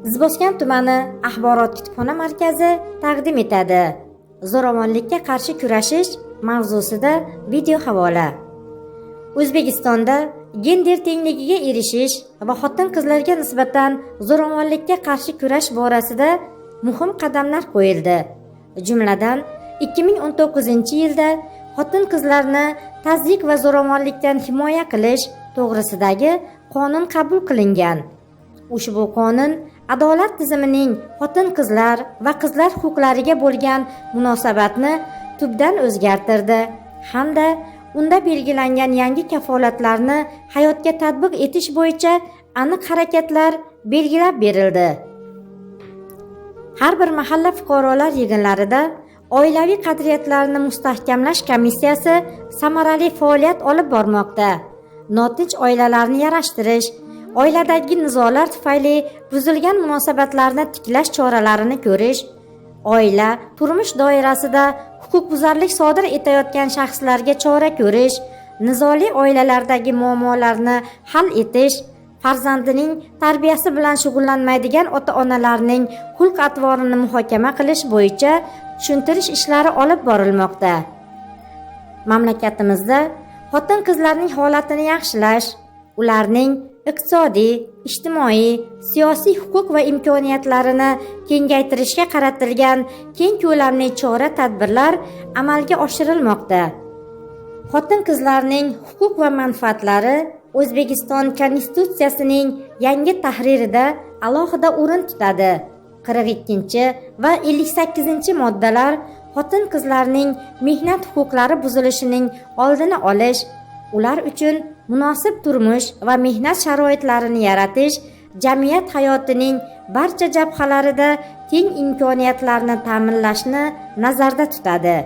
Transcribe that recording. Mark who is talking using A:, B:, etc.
A: Ziboskan tumani axborot kutubxona markazi taqdim etadi. Zo'ravonlikka qarshi kurashish mavzusida video havola. O'zbekistonda gender tengligiga erishish va xotin-qizlarga nisbatan zo'ravonlikka qarshi kurash borasida muhim qadamlar qo'yildi. Jumladan, 2019-yilda xotin-qizlarni tazyiq va zo'ravonlikdan himoya qilish to'g'risidagi qonun qabul qilingan. Ushbu qonun adolat tizimining xotin-qizlar va qizlar huquqlariga bo'lgan munosabatni tubdan o'zgartirdi hamda unda belgilangan yangi kafolatlarni hayotga tatbiq etish bo'yicha aniq harakatlar belgilab berildi. Har bir mahalla fuqarolar yig'inlarida oilaviy qadriyatlarni mustahkamlash komissiyasi samarali faoliyat olib bormoqda. Notinch oilalarni yarashtirish, oiladagi nizolar tufayli buzilgan munosabatlarni tiklash choralarini ko'rish, oila, turmush doirasida huquqbuzarlik sodir etayotgan shaxslarga chora ko'rish, nizoli oilalardagi muammolarni hal etish, farzandining tarbiyasi bilan shug'ullanmaydigan ota-onalarning xulq-atvorini muhokama qilish bo'yicha tushuntirish ishlari olib borilmoqda. Mamlakatimizda xotin-qizlarning holatini yaxshilash, ularning iqtisodiy, ijtimoiy, siyosiy huquq va imkoniyatlarini kengaytirishga qaratilgan keng ko'lamli chora-tadbirlar amalga oshirilmoqda. Xotin-qizlarning huquq va manfaatlari O'zbekiston Konstitutsiyasining yangi tahririda alohida o'rin tutadi. 42 va 58-moddalar xotin-qizlarning mehnat huquqlari buzilishining oldini olish, ular uchun munosib turmush va mehnat sharoitlarini yaratish, jamiyat hayotining barcha jabhalarida teng imkoniyatlarni ta'minlashni nazarda tutadi.